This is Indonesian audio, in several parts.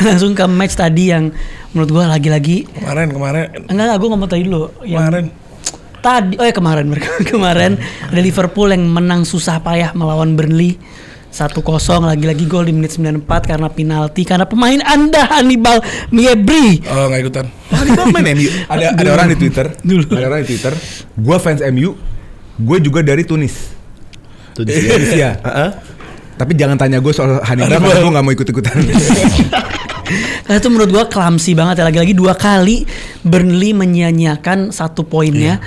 langsung ke match tadi yang menurut gue lagi-lagi Kemarin enggak gue ngomong tadi dulu kemarin kemarin ada Liverpool yang menang susah payah melawan Burnley 1-0, lagi-lagi gol di menit 94 karena penalti karena pemain Anda Hannibal Mejbri. Oh nggak ikutan. Hannibal main MU. Ada orang di Twitter. Ada orang di Twitter. Gue fans MU. Gue juga dari Tunisia. Tapi jangan tanya gue soal Hannibal karena gue nggak mau ikut-ikutan. Nah itu menurut gue clumsy banget ya, lagi-lagi 2 kali Burnley menyia-nyiakan 1 poinnya.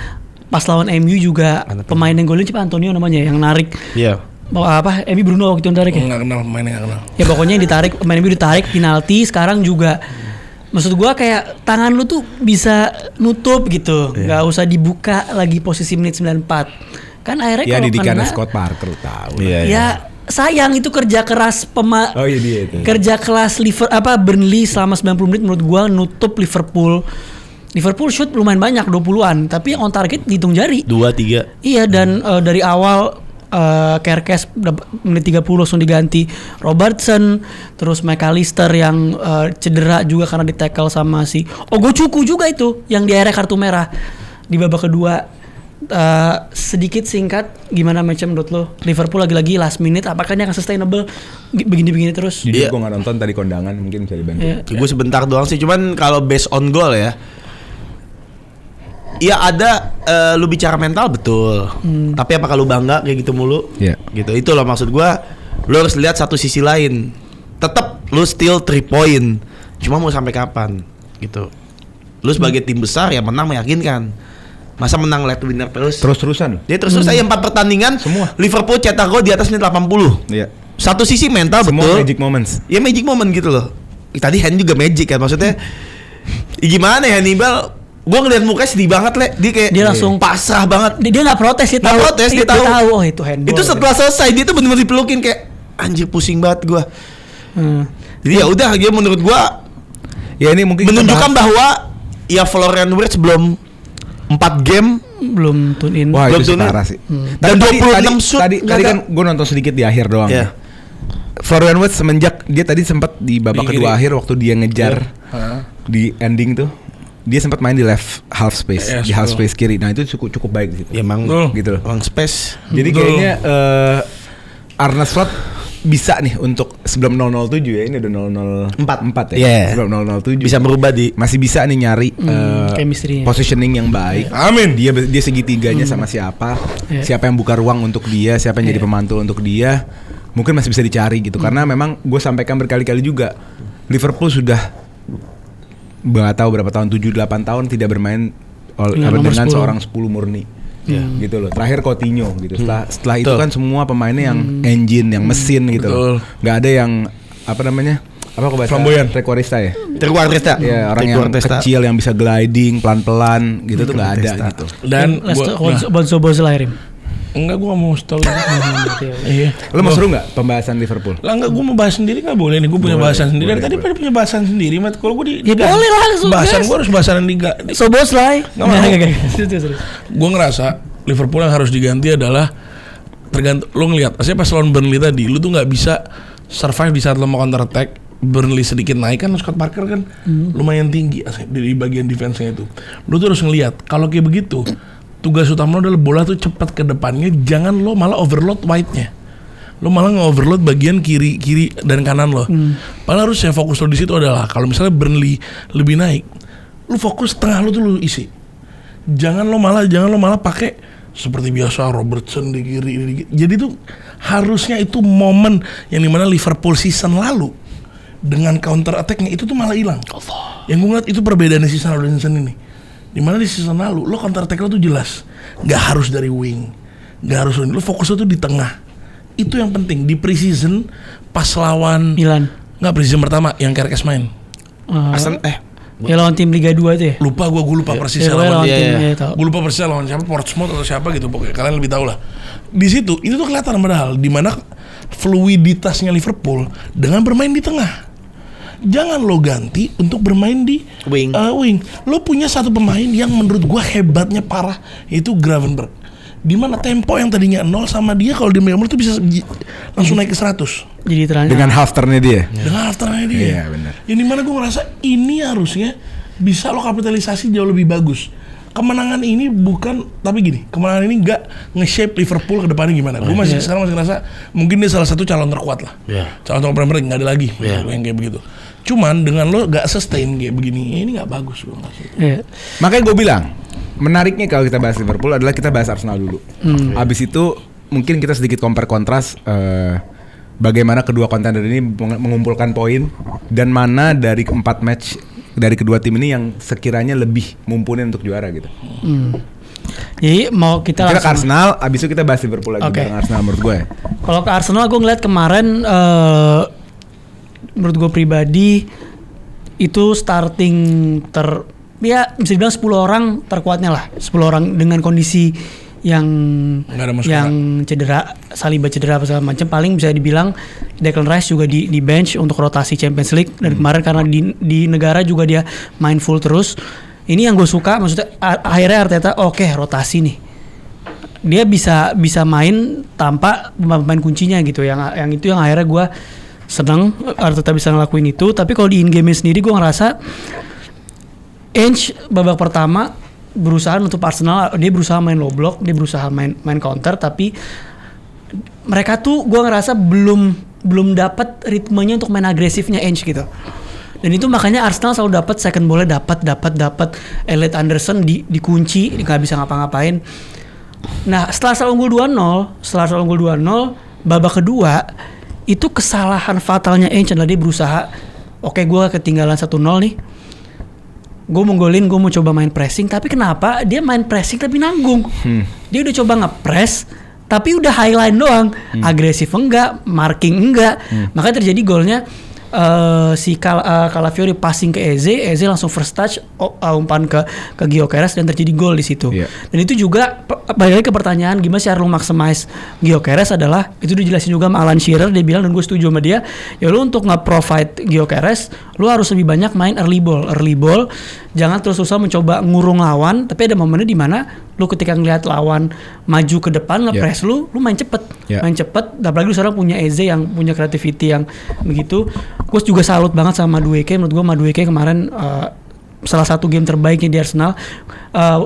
Pas lawan MU juga pemain yang golin siapa Antonio namanya yang narik. Iya. MU Bruno waktu itu yang tarik ya? Nggak kenal pemainnya, nggak kenal. Ya pokoknya yang ditarik, pemain MU ditarik penalti. Sekarang juga maksud gua kayak tangan lu tuh bisa nutup gitu, nggak usah dibuka lagi posisi menit 94. Kan akhirnya Ya kalau didikan kena Scott Parker tahu. ya sayang itu kerja keras Oh iya dia itu. kerja keras Burnley selama 90 menit menurut gua nutup Liverpool shoot lumayan banyak 20-an, tapi yang on target dihitung jari 2-3. Iya dan dari awal Kerkes menit 30 langsung diganti Robertson, terus McAllister yang cedera juga karena di tackle sama si Ogochukwu juga itu yang di akhirnya kartu merah di babak kedua. Sedikit singkat gimana match menurut lo? Liverpool lagi-lagi last minute, apakah ini akan sustainable begini-begini terus? Jujur gue nggak nonton tadi kondangan, mungkin bisa dibantu. Gue sebentar doang sih, cuman kalau based on goal ya ada lu bicara mental betul. Tapi apakah lu bangga kayak gitu mulu? Iya. Gitu. Itu loh maksud gua. Lu harus lihat satu sisi lain. Tetap lu still 3 point. Cuma mau sampai kapan? Gitu. Lu sebagai tim besar ya menang meyakinkan. Masa menang late winner Terus-terusan. Dia terus saya 4 pertandingan Semua. Liverpool cetak gol di atas menit 80. Iya. Satu sisi mental Semua betul. magic moments. Ya magic moment gitu loh. Tadi Hen juga magic kan maksudnya. Gimana ya Hannibal? Gue ngeliat mukanya sedih banget dia kayak Dia langsung pasrah banget. Dia nggak protes, dia tahu. Dia tahu. Oh itu handball. Itu setelah selesai dia tuh benar-benar dipelukin kayak anjir pusing banget gue. Jadi ya udah dia menurut gue Ya ini mungkin menunjukkan bahwa ya Florian Wirtz belum 4 game belum tune in. Wah belum itu sih tune in. parah sih. Dan 26 shoot. Tadi kan gue nonton sedikit di akhir doang. Iya. Florian Wirtz semenjak dia tadi sempat di babak Di kedua kiri. akhir waktu dia ngejar di ending tuh, dia sempat main di left half space, Yes, di half betul. space kiri. Nah itu cukup baik di situ. Ya emang Gitu loh. emang space. Jadi Betul. kayaknya Arne Slot bisa nih untuk sebelum 007 ya, ini udah 004 ya. Yeah. Sebelum 007 Bisa berubah di masih bisa nih nyari chemistry-nya. positioning yang baik. Amin. Dia segitiganya sama siapa, Yeah. siapa yang buka ruang untuk dia, siapa yang jadi pemantul untuk dia, mungkin masih bisa dicari gitu. Karena memang gue sampaikan berkali-kali juga, Liverpool sudah nggak tahu berapa tahun, 7-8 tahun tidak bermain Dengan nomor dengan 10. seorang 10 murni. Gitu loh. Terakhir Coutinho gitu. Setelah itu Betul. kan semua pemainnya yang engine, yang mesin gitu loh. Nggak ada yang apa namanya? Apa kok bahasa Flamboyan. Trequartista ya? Trequartista. Ya, orang yang kecil yang bisa gliding pelan-pelan gitu tuh nggak ada gitu. Dan Bonzo Bozlairim. enggak gue mau tahu. Iya. Lo mau seru nggak pembahasan Liverpool? Lah enggak, gue mau bahas sendiri nggak boleh nih, gue punya bahasan sendiri. Dari tadi pada punya bahasan sendiri, Mat. Kalau gue di Ya boleh lah, langsung bahasan gas. gue harus bahasan liga. So Bozlai. Nggak mau. Gue ngerasa Liverpool yang harus diganti adalah tergantung lo ngelihat. Maksudnya pas lawan Burnley tadi, lo tuh nggak bisa survive di saat lo mau counter attack. Burnley sedikit naik kan, Scott Parker kan lumayan tinggi di bagian defense-nya itu. Lo tuh harus ngelihat kalau kayak begitu. Tugas utama lo adalah bola tuh cepat ke depannya, jangan lo malah overload wide-nya. Lo malah nge-overload bagian kiri dan kanan lo. Padahal harusnya fokus lo di situ adalah kalau misalnya Burnley lebih naik, lo fokus tengah lo tuh lo isi. Jangan lo malah pakai seperti biasa Robertson di kiri. Jadi tuh harusnya itu momen yang dimana Liverpool season lalu dengan counter attack-nya itu tuh malah hilang. Yang gue ngeliat itu perbedaannya season lalu dan season ini. Dimana di season lalu lo counter attack lo tuh jelas, nggak harus dari wing, nggak harus lo fokus lo tuh di tengah. Itu yang penting di preseason pas lawan Milan. nggak preseason pertama yang Kerkes main. Ya lawan tim Liga 2 itu ya. Gue lupa persis Ya, lawan. lawan tim ya, tahu. Gue lupa persis lawan siapa, Portsmouth atau siapa gitu pokoknya. Kalian lebih tahu lah. Di situ itu tuh kelihatan padahal di mana fluiditasnya Liverpool dengan bermain di tengah. Jangan lo ganti untuk bermain di Wing. wing. Lo punya satu pemain yang menurut gua hebatnya parah, yaitu Gravenberch. Di mana tempo yang tadinya 0 sama dia kalau di Premier tuh bisa langsung naik ke 100 Jadi terang Dengan half turn-nya dia. dengan afternya dia. Iya, benar. Yang dimana gue ngerasa ini harusnya bisa lo kapitalisasi jauh lebih bagus. Kemenangan ini bukan, tapi gini, kemenangan ini nggak nge-shape Liverpool ke depannya gimana. Gue sekarang masih ngerasa mungkin dia salah satu calon terkuat lah. Calon terkuat Premier League nggak ada lagi yang kayak begitu. Cuman dengan lo nggak sustain kayak begini, ini nggak bagus gue ngerasa. Makanya gue bilang, menariknya kalau kita bahas Liverpool adalah kita bahas Arsenal dulu. Abis itu mungkin kita sedikit compare kontras bagaimana kedua kontender ini mengumpulkan poin dan mana dari 4 match dari kedua tim ini yang sekiranya lebih mumpuni untuk juara gitu. Jadi mau kita Kita ke langsung Arsenal, abis itu kita bahas Liverpool lagi bareng Arsenal menurut gue. Kalau ke Arsenal gue ngeliat kemarin menurut gue pribadi itu starting ya bisa dibilang 10 orang terkuatnya lah. 10 orang dengan kondisi yang cedera, Saliba cedera apa segala macam, paling bisa dibilang Declan Rice juga di bench untuk rotasi Champions League dan kemarin karena di negara juga dia main full terus. Ini yang gue suka, maksudnya akhirnya Arteta rotasi nih. Dia bisa main tanpa pemain kuncinya gitu. Yang itu yang akhirnya gue senang Arteta bisa ngelakuin itu. Tapi kalau di in game sendiri gue ngerasa Ange babak pertama berusaha untuk Arsenal, dia berusaha main low block, dia berusaha main counter, tapi mereka tuh gue ngerasa belum dapat ritmenya untuk main agresifnya Ange gitu. Dan itu makanya Arsenal selalu dapat second ball-nya dapat Elliot Anderson dikunci, nggak bisa ngapa-ngapain. Nah, setelah unggul 2-0, babak kedua itu kesalahan fatalnya Ange adalah dia berusaha, gue ketinggalan 1-0 nih. Gue mau golin, gue mau coba main pressing, tapi kenapa dia main pressing tapi nanggung? Dia udah coba nge-press tapi udah highline doang, agresif enggak, marking enggak. Makanya terjadi golnya si Calafiori passing ke Eze langsung first touch umpan ke Gyökeres dan terjadi gol di situ. Dan itu juga balik lagi ke pertanyaan gimana sih lu maximize Gyökeres adalah itu dijelasin juga sama Alan Shearer, dia bilang dan gue setuju sama dia, ya lu untuk nge-provide Gyökeres lu harus lebih banyak main early ball, jangan terus-terusan mencoba ngurung lawan, tapi ada momennya di mana lu ketika ngelihat lawan maju ke depan nge-press lu main cepet. Apalagi lu sekarang punya Eze yang punya creativity yang begitu. Gue juga salut banget sama Madueke. Menurut gue Madueke kemarin salah satu game terbaiknya di Arsenal.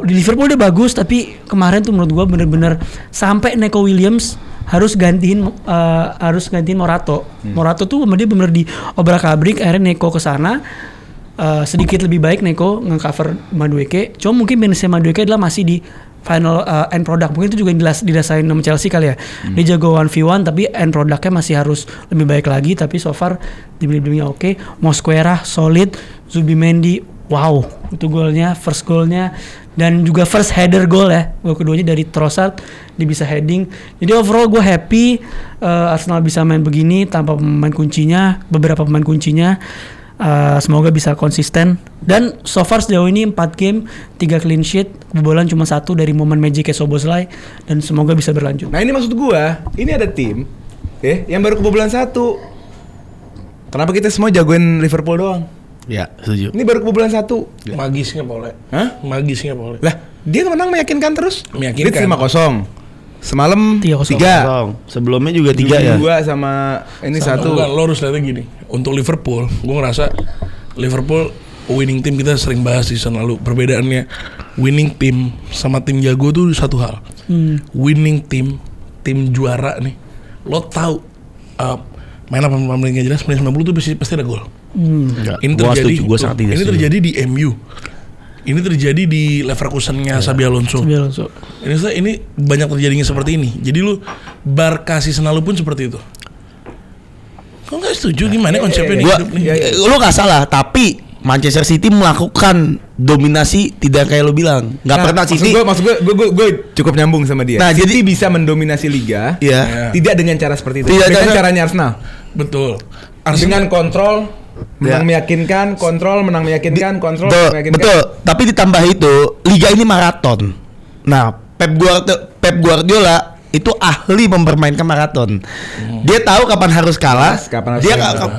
Di Liverpool dia bagus, tapi kemarin tuh menurut gue bener-bener sampai Neco Williams harus gantiin Morato. Morato tuh sama dia bener di obrak-abrik, akhirnya Neco kesana. Sedikit lebih baik Neco nge-cover Madueke. Cuma mungkin minusnya Madueke adalah masih di final end product. Mungkin itu juga dirasain sama Chelsea kali ya. Dia jago 1v1 tapi end productnya masih harus lebih baik lagi. Tapi so far dribblingnya oke. Mosquera solid, Zubimendi wow, itu first golnya dan juga first header goal ya. Gol keduanya dari Trossard, dia bisa heading. Jadi overall gue happy Arsenal bisa main begini tanpa beberapa pemain kuncinya. Semoga bisa konsisten dan so far sejauh ini 4 game 3 clean sheet, kebobolan cuma 1 dari momen magic Szoboszlai dan semoga bisa berlanjut. Nah ini maksud gua, ini ada tim yang baru kebobolan 1. Kenapa kita semua jagoin Liverpool doang? Ya, setuju. Ini baru kebobolan 1. Magisnya boleh. Magisnya boleh. Lah, dia menang meyakinkan terus. Meyakinkan. Leeds 5-0. Semalam 3. Sebelumnya juga 3 ya. 2 sama ini 1. Lo harus lihatnya gini. Untuk Liverpool, gue ngerasa Liverpool winning team kita sering bahas season lalu. Perbedaannya winning team sama tim jago tuh satu hal. Winning team juara nih. Lo tahu main 80 menit nggak jelas, menit 90 tuh pasti ada gol. Ini terjadi di MU. Ini terjadi di Leverkusen-nya Xabi Alonso. Ini banyak terjadinya seperti ini. Jadi lu Barca season lalu pun seperti itu. Kok nggak setuju gimana konsepnya hidup nih? Lu nggak salah, tapi Manchester City melakukan dominasi tidak kayak lu bilang. Nggak pernah City. Maksud gue cukup nyambung sama dia. Nah, City bisa mendominasi liga, tidak dengan cara seperti itu. Dengan caranya Arsenal. Betul. Dengan kontrol. Menang meyakinkan, kontrol, menang meyakinkan, kontrol, meyakinkan. Betul. Tapi ditambah itu, liga ini maraton. Nah, Pep Guardiola itu ahli mempermainkan maraton. Dia tahu kapan harus kalah.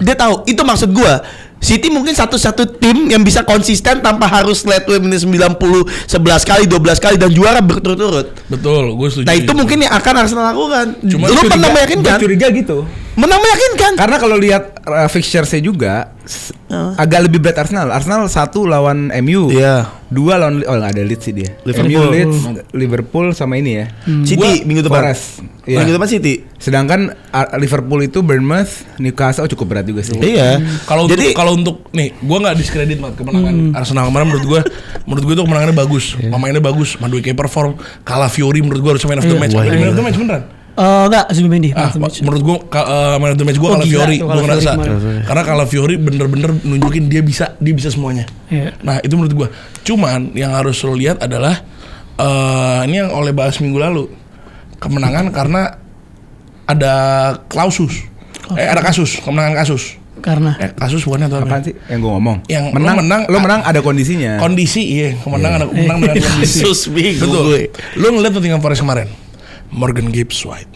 Dia tahu. Itu maksud gua. City mungkin satu-satu tim yang bisa konsisten tanpa harus leadway menit 90 11 kali 12 kali dan juara berturut-turut. Betul, gue setuju. Nah itu mungkin yang akan Arsenal lakukan. Cuma Lu menang meyakinkan? Gue curiga gitu. Menang meyakinkan. Karena kalau lihat fixture-nya juga agak lebih berat Arsenal. Arsenal 1 lawan MU. Iya. 2 lawan nggak ada Leeds sih dia. Liverpool. MU, Leeds, Liverpool sama ini ya. City minggu depan. Forest. Iya. Minggu depan City. Sedangkan Liverpool itu Bournemouth, Newcastle cukup berat juga sih. Iya. Kalau untuk nih, gue nggak diskredit banget kemenangan Arsenal kemarin. Menurut gue itu kemenangannya bagus. Pemainnya bagus. Madueke perform. Calafiori menurut gue harus man of the match. Man of the match beneran. Enggak, Zubimendi. Menurut gue man of the match gue Calafiori. Gue ngerasa karena Calafiori bener-bener nunjukin dia bisa semuanya. Iya. Nah itu menurut gue. Cuman yang harus lo lihat adalah ini yang oleh bahas minggu lalu, kemenangan karena ada ada kasus, kemenangan kasus. Karena Kasus bukannya atau Apaan sih yang gue ngomong? Yang lo menang ada kondisinya. Kondisi, iya, kemenangan menang dengan kondisi. Kasus bingung Betul. gue. Lo ngeliat Nottingham Forest kemarin, Morgan Gibbs White,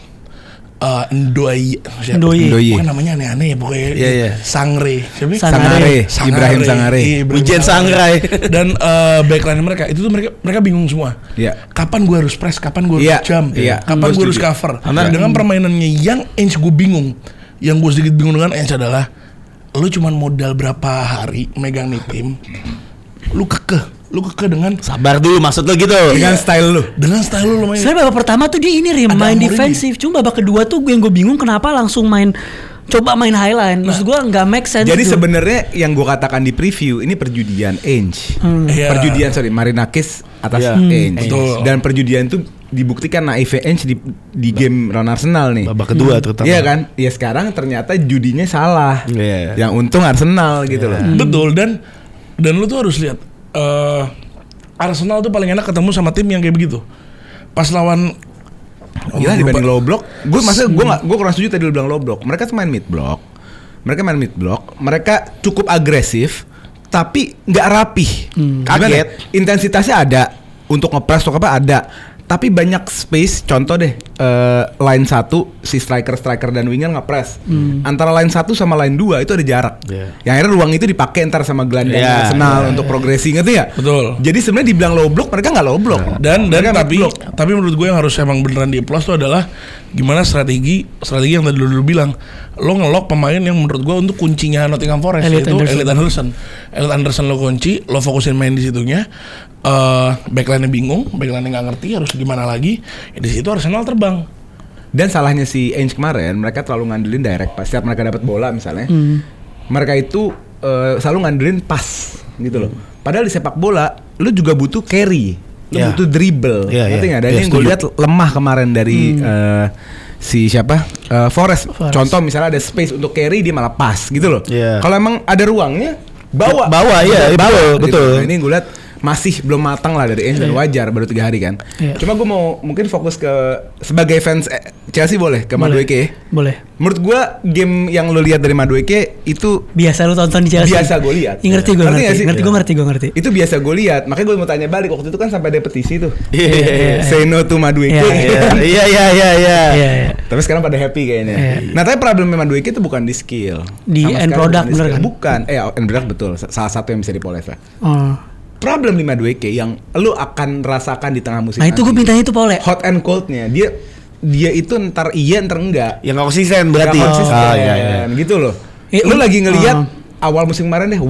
Ndoye, pokoknya namanya aneh-aneh ya pokoknya. Iya. Sangre, siapa? Sangare. Ibrahim Sangare. Iya, Wijen Sangrai. Dan backline mereka itu tuh mereka bingung semua. Iya. Kapan gue harus press, kapan gue harus Iya, jump, iya. kapan gue harus cover. Dengan permainannya yang Ainge gue bingung. Yang gue sedikit bingung dengan Ainge adalah lu cuman modal berapa hari megang nih tim, lu kekeh dengan Sabar dulu maksud lo gitu. Dengan style lu. main. sebenarnya babak pertama tuh dia ini main Mourinho. defensif. Cuma babak kedua tuh yang gue bingung kenapa langsung coba main highline. Maksud gue nggak make sense. Jadi tuh. sebenarnya yang gue katakan di preview ini perjudian Ainge. Iya. Perjudian Marinakis atas Iya. Ainge. Betul. Dan perjudian itu dibuktikan naifnya Ainge di game lawan Arsenal nih. Babak kedua terutama. Iya kan? Ya sekarang ternyata judinya salah. Iya. Yang untung Arsenal gitu loh. Betul, dan lu tuh harus lihat Arsenal tuh paling enak ketemu sama tim yang kayak begitu. Pas lawan Gila dibanding low block. Gue kurang setuju tadi lu bilang low block. Mereka tuh main mid block. Mereka cukup agresif tapi nggak rapih. Kaget. Intensitasnya ada untuk ngepress atau apa ada. Tapi banyak space, contoh deh line 1 si striker dan winger nge-press. Antara line 1 sama line 2 itu ada jarak. Yang akhirnya ruang itu dipakai ntar sama gelandang Arsenal untuk progresi, ngerti gak? Betul. Jadi sebenarnya dibilang low block, mereka nggak low block. Dan Mereka tapi menurut gue yang harus emang beneran di plus tuh adalah gimana strategi yang tadi lu bilang. Lo ngelok pemain yang menurut gue untuk kuncinya Nottingham Forest Elliot Anderson lo kunci, lo fokusin main di situnya. Backline-nya bingung, backline-nya nggak ngerti harus gimana lagi. Ya di situ Arsenal terbang. Dan salahnya si Ainge kemarin, mereka terlalu ngandelin direct pas setiap mereka dapat bola misalnya. Mereka itu selalu ngandelin pas gitu loh. Padahal di sepak bola lu juga butuh carry, lu butuh dribble. Ngerti nggak? Dan yang gue lihat lemah kemarin dari si siapa? Forest. Contoh misalnya ada space untuk carry dia malah pas gitu loh. Kalau emang ada ruangnya bawa iya, betul. Nah, ini gue lihat masih belum matang lah dari Ainge dan wajar baru 3 hari kan. Cuma gue mau mungkin fokus ke sebagai fans Chelsea boleh ke Madueke. Boleh. Menurut gue game yang lo lihat dari Madueke itu Biasa lu tonton di Chelsea. biasa gue lihat. Ngerti gue nggak sih? ngerti. Itu biasa gue lihat. Makanya gue mau tanya balik waktu itu kan sampai ada petisi tuh. Iya. Say no to Madueke. Iya. Tapi sekarang pada happy kayaknya. Nah, tapi problemnya Madueke itu bukan di skill. Di Sama end sekali product, bukan di bener skill. kan? Bukan. End product betul. Salah satu yang bisa dipoles lah. Oh. Problem di Madueke yang lu akan rasakan di tengah musim Nah itu gue nanti. mintanya itu Paul ya. Hot and coldnya dia itu ntar iya ntar enggak. Yang nggak konsisten berarti. Nggak konsisten, Iya. gitu loh. Lu lagi ngelihat awal musim kemarin deh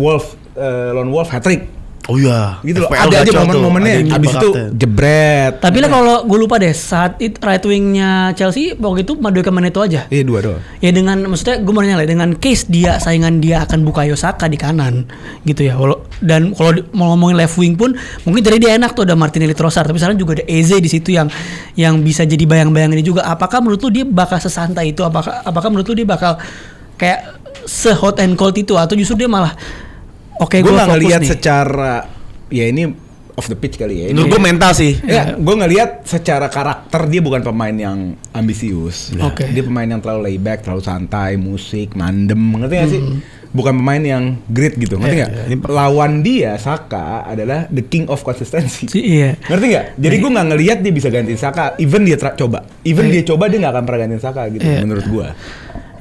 Lone Wolf hat-trick. Oh iya. Gitu loh. FPL Ada aja gacor tuh. momen-momennya. Ada yang Abis itu kapten. jebret. Tapi lah kalau gue lupa deh saat itu right wingnya Chelsea waktu itu Madueke main itu aja. Iya 2 doang. Ya dengan maksudnya gue mau nanya lah dengan case saingan dia akan Bukayo Saka di kanan gitu ya. Dan kalau mau ngomongin left wing pun mungkin tadi dia enak tuh ada Martinelli Trossard tapi sekarang juga ada Eze di situ yang bisa jadi bayang-bayang ini juga. Apakah menurut lu dia bakal sesantai itu? Apakah menurut lu dia bakal kayak se-hot and cold itu atau justru dia malah gue Gue nggak fokus ngelihat nih. secara ya ini off the pitch kali ya. Ini Menurut gue mental sih. ya, gue ngelihat secara karakter dia bukan pemain yang ambisius. Oke. Dia pemain yang terlalu layback, terlalu santai, musik, mandem, ngerti gak sih? Bukan pemain yang great gitu, ngerti nggak? Lawan dia Saka adalah the king of consistency. Iya. Ngerti nggak? Jadi gue nggak ngelihat dia bisa gantiin Saka. Even dia coba, dia nggak akan pernah gantiin Saka gitu. Menurut gue.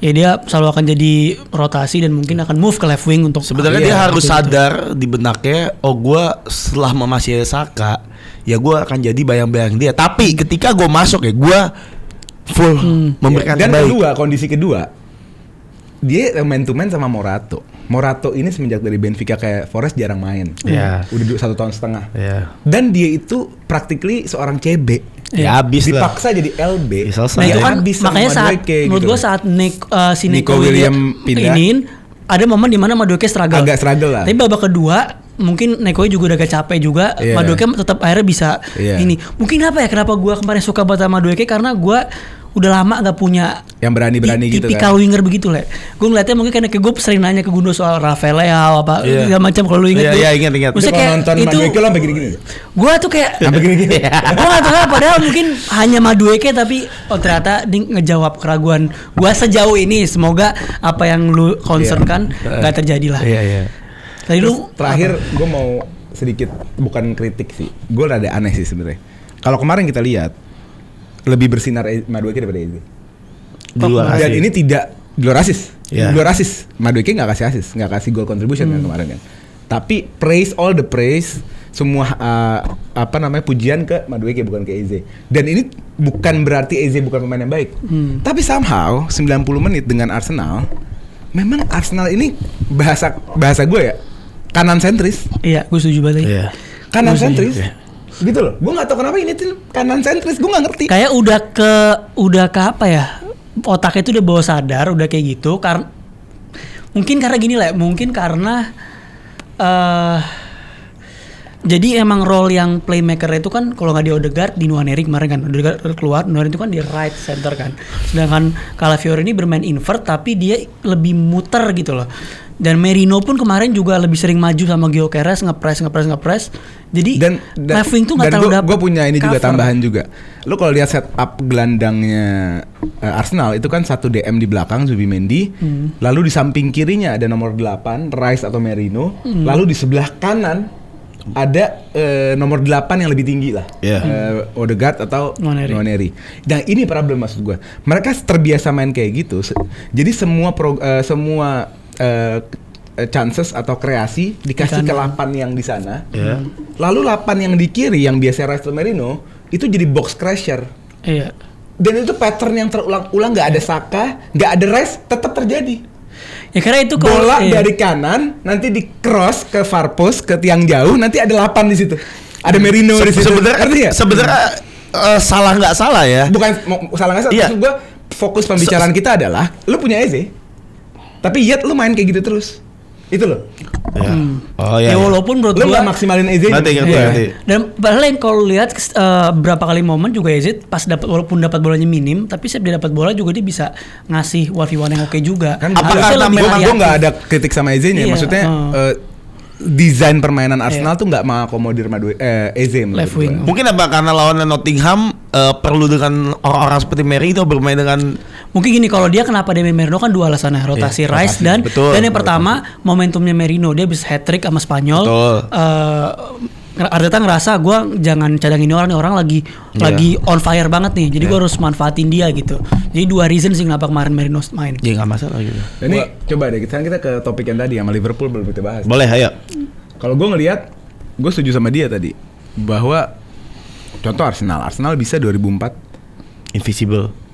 ya dia selalu akan jadi rotasi dan mungkin akan move ke left wing untuk Sebenarnya dia harus sadar di benaknya, gue selama masih ada Saka, ya gue akan jadi bayang-bayang dia. Tapi ketika gue masuk ya gue full memberikan Dan terbaik. kedua, kondisi kedua, dia man to man sama Morato. Morato ini semenjak dari Benfica kayak Forest jarang main. Iya. Udah 1 tahun setengah. Ya. Dan dia itu practically seorang CB. Ya habis lah. Dipaksa jadi LB. Ya, selesai. Nah itu Ya, kan habis sama makanya saat Madueke menurut gitu. gue saat si Nico Nico William William pindah. ini ada momen di mana Madueke struggle. Agak struggle lah. Tapi babak kedua mungkin Neko juga udah agak capek juga. Iya. Madueke tetap akhirnya bisa Iya. ini. Mungkin apa ya kenapa gue kemarin suka banget sama Madueke karena gue udah lama gak punya Yang berani-berani gitu tipikal kan. winger begitu lah. Gue ngeliatnya mungkin karena gue sering nanya ke Gundo soal Rafael Leao apa Iya. segala macam kalau lu inget. Iya, ingat. Maksudnya Kalau kayak nonton itu Madueke lo sampai gini-gini. gue tuh kayak Sampai gini-gini. gue gak tahu padahal mungkin hanya Madueke tapi ternyata dia ngejawab keraguan gue sejauh ini. Semoga apa yang lu concern kan gak terjadi lah. Iya. Tadi Terus lu terakhir gue mau sedikit bukan kritik sih. Gue rada aneh sih sebenarnya. Kalau kemarin kita lihat lebih bersinar Madueke daripada Eze. Di luar Dan asis. ini tidak di luar asis. Iya. Di luar asis. Madueke nggak kasih asis, nggak kasih goal contribution kan kemarin kan. Tapi praise all the praise semua pujian ke Madueke bukan ke Eze. Dan ini bukan berarti Eze bukan pemain yang baik. Tapi somehow 90 menit dengan Arsenal, memang Arsenal ini bahasa gue ya kanan sentris. iya gue setuju banget. Iya. Kanan Gue setuju. sentris. Gitu loh. Gue nggak tahu kenapa ini tuh kanan sentris. Gue nggak ngerti. Kayak udah ke apa ya? Otaknya itu udah bawa sadar udah kayak gitu karena mungkin karena gini lah, mungkin karena jadi emang role yang playmaker itu kan kalau nggak di Odegaard di Nwaneri kemarin kan Odegaard keluar, Nwaneri itu kan di right center kan, sedangkan Calafiori ini bermain invert tapi dia lebih muter gitu loh. Dan Merino pun kemarin juga lebih sering maju sama Gyökeres ngepres. Jadi left wing tuh nggak terlalu dapet gue punya ini juga cover. tambahan juga. Lu kalau lihat setup gelandangnya Arsenal itu kan satu DM di belakang Zubimendi, lalu di samping kirinya ada nomor 8 Rice atau Merino, lalu di sebelah kanan ada nomor 8 yang lebih tinggi lah, Odegaard atau Nwaneri. Dan ini problem maksud gue. Mereka terbiasa main kayak gitu, jadi semua chances atau kreasi dikasih ke 8 yang di sana. Lalu 8 yang di kiri yang biasa Rice atau Merino itu jadi box crasher. Iya. Dan itu pattern yang terulang-ulang, nggak ada Saka, nggak ada Rice, tetap terjadi. Ya karena itu Bola dari kanan nanti di cross ke far post ke tiang jauh, nanti ada 8 di situ. Ada Merino di situ. Sebenarnya salah nggak salah ya. Bukan salah nggak salah. Iya. Maksud gua fokus pembicaraan kita adalah lu punya Eze. Tapi yet lu main kayak gitu terus. Itu loh. Oh ya walaupun menurut Lu gua nggak maksimalin Eze. Ngerti. dan padahal yang kalau lihat berapa kali momen juga Eze pas dapat walaupun dapat bolanya minim tapi setiap dia dapat bola juga dia bisa ngasih 1v1 yang oke juga. Kan Harusnya lebih gue variatif. nggak ada kritik sama Eze-nya. Iya, Maksudnya desain permainan Arsenal tuh nggak mengakomodir Eze menurut Left wing. gua. Mungkin apa karena lawannya Nottingham perlu dengan orang-orang seperti Merino bermain dengan Mungkin gini kalau dia kenapa dia main Merino kan dua alasannya rotasi Rice dan betul. yang pertama momentumnya Merino dia bisa hat trick sama Spanyol. Betul. Arteta ngerasa gue jangan cadangin ini orang lagi on fire banget nih, jadi gue harus manfaatin dia gitu. Jadi dua reason sih kenapa kemarin Merino main. ya nggak masalah gitu. Dan ini coba deh kita ke topik yang tadi sama Liverpool belum kita bahas. Boleh ayo. Kalau gue ngelihat, gue setuju sama dia tadi bahwa contoh Arsenal bisa 2004 Invisible.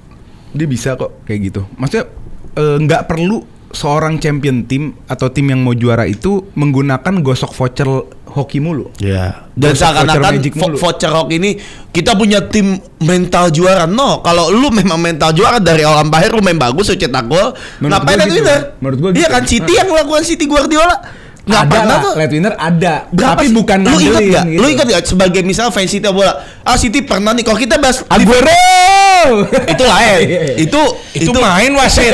dia bisa kok kayak gitu. Maksudnya nggak perlu seorang champion tim atau tim yang mau juara itu menggunakan gosok voucher hoki mulu. Ya. Dan Gosok voucher seakan-akan magic mulu. voucher hoki ini kita punya tim mental juara. No, kalau lu memang mental juara dari awal sampai akhir lu main bagus, lu cetak gol, Menurut ngapain gua itu gitu. winner? Menurut gua Iya gitu. kan City yang melakukan City Guardiola. Nggak Ada pernah lah, tuh. late winner ada. Berapa Tapi sih? bukan Lu ingat ngandelin nggak? gitu. Lu ingat nggak sebagai misal fans City bola? City pernah nih kalau kita bahas Aguero. itu lain. itu main wasit.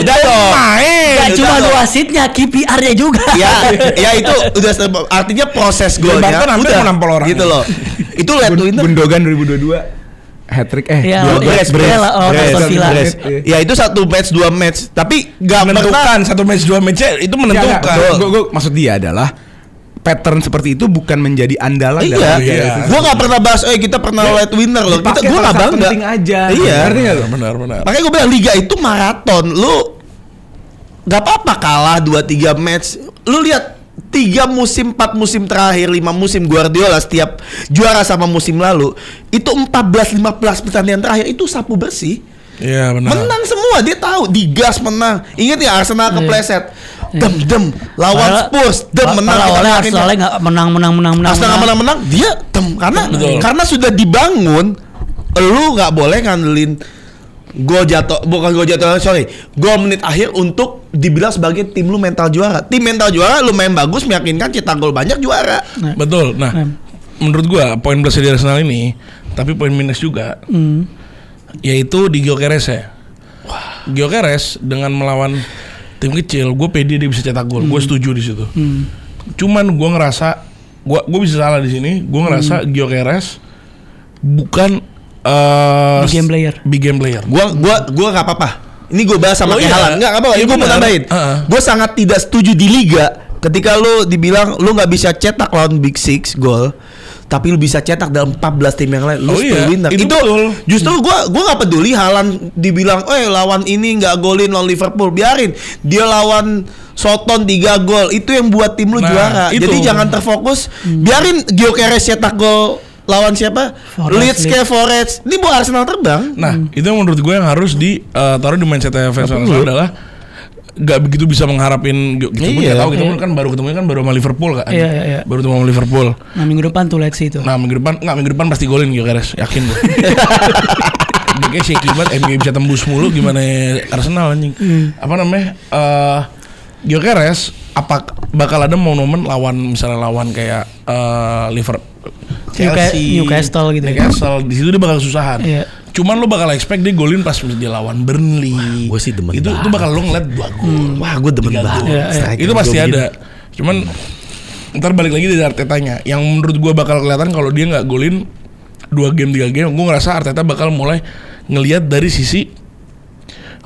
udah dong. Main. Gak Udah cuma dong. wasitnya, KPR-nya juga. ya itu udah artinya proses golnya Barton hampir udah menampol orang. gitu loh. Itu late winner. Gundogan 2022 hat-trick Ya, Brace. Aston Villa. Ya itu 1 match 2 match tapi nggak pernah Menentukan 1 match 2 match itu menentukan. Gue maksud dia adalah pattern seperti itu bukan menjadi andalan Iya, dalam iya. Gua nggak pernah bahas, kita pernah light winner loh. Kita Dipakai gua nggak pada saat bangga. penting aja. Iya. Ngerti nggak lu? Benar. Makanya gue bilang liga itu maraton. Lu nggak apa-apa kalah 2-3 match. Lu lihat 3 musim, 4 musim terakhir, 5 musim Guardiola setiap juara sama musim lalu itu 14-15 pertandingan terakhir itu sapu bersih. Iya benar. Menang semua, dia tahu digas menang. Ingat ya Arsenal kepleset. Dem lawan Spurs, menang. Awalnya Arsenal nggak menang. Arsenal nggak menang, dia Betul. karena sudah dibangun. Lu nggak boleh ngandelin gol menit akhir untuk dibilang sebagai tim lu mental juara. Tim mental juara lu main bagus, meyakinkan, cetak gol banyak, juara. Betul. Nah, menurut gua poin plus di Arsenal ini, tapi poin minus juga, yaitu di Gyökeres ya. Gyökeres dengan melawan tim kecil, gue pede dia bisa cetak gol. Gue setuju di situ. Cuman gue ngerasa, gue bisa salah di sini. Gue ngerasa Gyökeres bukan Big game player. Gua nggak apa-apa. Ini gue bahas sama Oh, iya. Kehalan. Nggak apa-apa. Iya, Gue mau benar. nambahin. Gue sangat tidak setuju di liga ketika lu dibilang lu nggak bisa cetak lawan Big Six gol, tapi lu bisa cetak dalam 14 tim yang lain. Lu Oh, still iya. winner. Itu Itu betul. justru gua nggak peduli Haaland dibilang, lawan ini nggak golin lawan Liverpool, biarin. Dia lawan Soton 3 gol. Itu yang buat tim lu Nah, juara. itu. Jadi jangan terfokus. Biarin Gyökeres cetak gol lawan siapa? Leeds ke Forest. Ini buat Arsenal terbang. Nah, itu yang menurut gue yang harus taruh di mindset fans Arsenal adalah gak begitu bisa mengharapin kita pun Iya. nggak tahu, kita pun kan baru ketemu sama Liverpool kan. Iya. Baru ketemu sama Liverpool. Nah minggu depan tuh Lexi itu. Nah, minggu depan pasti golin Gyökeres, yakin gue. Dia kayak shaky banget, MU bisa tembus mulu, gimana Arsenal anjing. Apa namanya? Gyökeres bakal ada momen misalnya lawan kayak Liverpool, Newcastle gitu ya. Newcastle, di situ dia bakal kesusahan. Iya. Cuman lo bakal expect dia golin pas dia lawan Burnley. Gua sih demen Itu banget. bakal lo ngeliat 2 gol. Wah, gue demen 3 banget. gol. Iya, iya. Striker Itu pasti gua ada. Cuman ntar balik lagi dari Artetanya. Yang menurut gua bakal kelihatan kalau dia nggak golin 2 game 3 game, gua ngerasa Arteta bakal mulai ngelihat dari sisi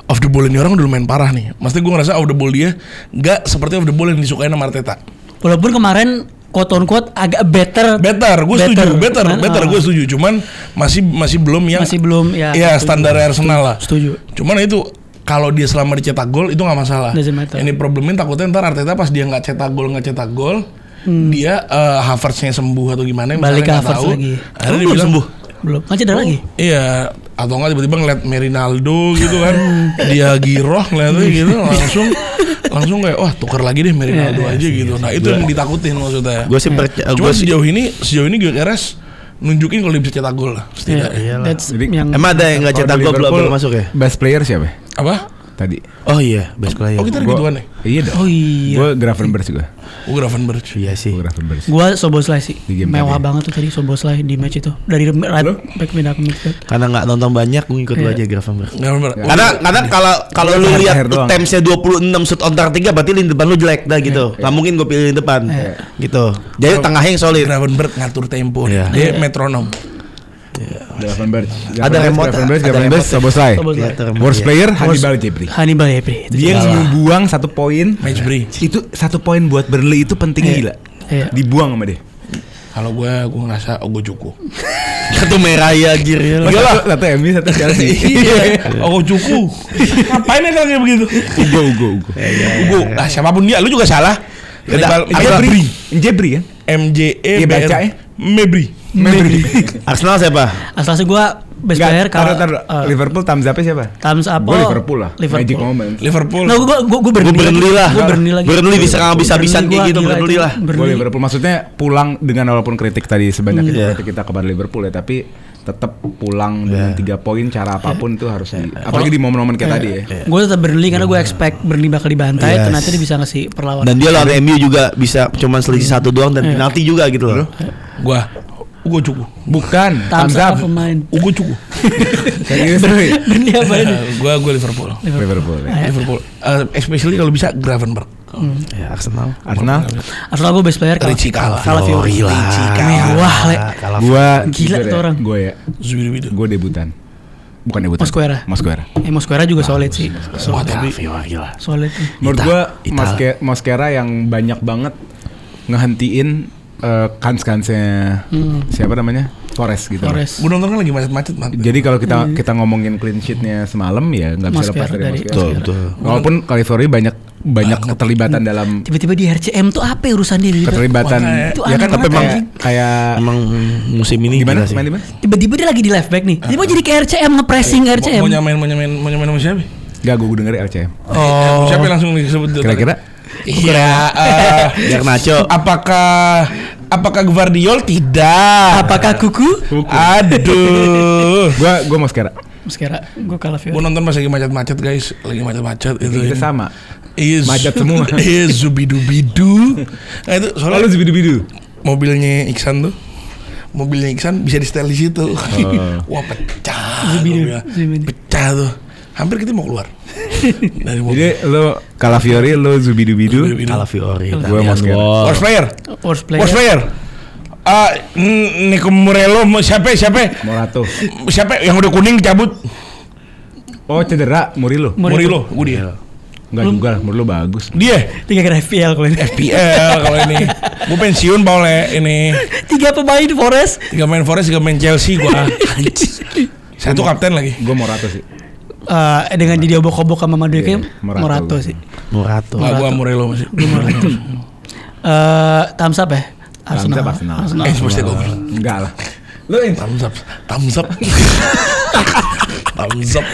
off the ball ini orang udah lumayan parah nih. Maksudnya gua ngerasa off the ball dia nggak seperti off the ball yang disukain sama Arteta. Walaupun kemarin quote on quote agak better, Gue setuju, better, Kan? gue setuju. Cuman masih belum yang Masih belum ya. ya setuju. standar Arsenal lah. Setuju. Cuman itu kalau dia selama dicetak gol itu nggak masalah. Doesn't matter. Ini problemin takutnya ntar Arteta pas dia nggak cetak gol, dia Havertz-nya sembuh atau gimana? Balik misalnya ke nggak Havertz tahu. lagi. Akhirnya dia bilang sembuh. Belum. Kan cedera lagi. Iya, atau nggak tiba-tiba ngeliat Merinaldo gitu kan, dia giroh ngeliatnya gitu langsung kayak wah tukar lagi deh Merinaldo aja gitu. Nah itu yang ditakutin maksudnya. Gue sih percaya. Cuma sejauh ini Gyökeres nunjukin kalau dia bisa cetak gol lah setidaknya. That's Jadi, yang Emang ada yang nggak cetak gol belum masuk ya? Best player siapa? Apa? Tadi. Oh iya, best player. Oh kita gituan ya? Iya dong. Oh iya. Gue Gravenberch juga. Gravenberch. Iya sih. Gue Gravenberch. Gua Soboslai sih. Di game Mewah tadi. banget tuh tadi Soboslai di match itu. Dari right Lo? back pindah ke midfield. Karena nggak nonton banyak, gue ikut Iya. aja Gravenberch. Gravenberch. Karena kalau lu Akhir lihat doang. attempts-nya 26 shoot on target 3 berarti lini depan lu jelek dah gitu. Nggak mungkin gue pilih lini depan. Gitu. Jadi tengahnya yang solid. Gravenberch ngatur tempo. Iya. Dia metronom. Gravenberch. Ada remote, Gravenberch, ada Gravenberch, remote. Soboslai. Soboslai. Iya, Worst iya. player Hannibal Jeffrey. Hannibal Jeffrey. Itu Dia salah. ngebuang 1 poin. Matchbreak. Itu 1 poin buat Burnley itu penting Iya. gila. Iya. Dibuang sama dia. Kalau gue ngerasa gue cukup. Satu merah ya gear ya. Satu MU, satu Chelsea. Oh cukup. Ngapain ya kalau kayak begitu? Ugo. Ugo. Nah siapapun dia, lu juga salah. Yaudah, Jebri kan? MJE Iya, baca ya. Mebri. Arsenal siapa? Asal sih gua best player kalau Liverpool thumbs up siapa? thumbs up. Gue Liverpool lah. Magic moment. Liverpool. Nah, gue Burnley lah. Gue Burnley lagi. Burnley bisa-bisan kayak gitu, Burnley lah. Gue Liverpool, maksudnya pulang dengan walaupun kritik tadi sebanyak itu kritik kita kepada Liverpool ya, tapi tetap pulang dengan 3 poin cara apapun itu harus apalagi di momen-momen kayak tadi ya. Gue tetap Burnley karena gue expect Burnley bakal dibantai. Yes. Ternyata dia bisa ngasih perlawanan. Dan dia lawan MU juga bisa cuman selisih 1 doang dan penalti juga gitu loh. Ugo cukup. Bukan Thumbs thumbs up up. pemain. Ugo cukup. Serius. Burnley apa ini? Gue Liverpool. Liverpool. Ya. Liverpool. Especially kalau bisa Gravenberch. Ya, Arsenal. Arsenal. Asal gue best player Richie Calafiori. Calafiori. Mewah le. Gua Gila tuh orang. Gue ya. Zubir Gue debutan. Bukan debutan. Mosquera. Mosquera juga solid sih. Wah tapi Solid. Menurut gue Mosquera yang banyak banget ngehentiin kansnya siapa namanya? Forest gitu. Forest. Gue nonton kan lagi macet-macet. Jadi kalau kita ngomongin clean sheet-nya semalam ya nggak bisa Mosquera lepas dari dari- Mosquera. Betul. Walaupun California banyak keterlibatan dalam Tiba-tiba di RCM tuh apa urusan dia gitu? keterlibatan Makanya. Itu ya aneh kan tapi banget, emang anjing. kayak Emang musim ini gimana gila sih. main di mana? Tiba-tiba dia lagi di left back nih. Tiba-tiba jadi ke RCM nge-pressing RCM. Mau nyamain sama siapa? Gak gue denger LCM. Oh. Siapa yang langsung disebut? Kira-kira Iya. Garnacho. Apakah Gvardiol? Tidak. Apakah kuku? Aduh. gue Mosquera. Mosquera, gue kalah Gue nonton pas lagi macet-macet guys, lagi macet-macet itu. Kita sama. Iya, Macet semua. Iya, zubidu-bidu. Nah itu Oh, lu soalnya bidu-bidu. mobilnya Iksan tuh. Mobilnya Iksan bisa di setel di situ. Oh. Wah pecah. Zubidu, gua bilang. zubidu. Pecah tuh. Hampir kita mau keluar. Dari mobil. Jadi lo Calafiori, lo Zubidu-bidu. Zubidu. Calafiori. Gua Mosquera. Worst player. Worst player. Worst player. Nico Morello siapa? Morato. Siapa yang udah kuning cabut? Oh cedera, Murilo. Murilo, gue dia. Enggak juga lah, Murilo bagus. Dia 3 kali FPL kalau ini. FPL kalau ini. Gue pensiun boleh ini. 3 pemain Forest. 3 main Forest, 3 main Chelsea gua. Satu kapten lagi. Gue Morato sih. Dengan jadi obok-obok sama Madueke, Iya, Morato. Morato sih. Murato. Nggak, gua Morello masih. Thumbs up ya? Arsenal. Arsenal. Mesti gua bilang. Enggak lah. Lo yang Thumbs up. Thumbs up.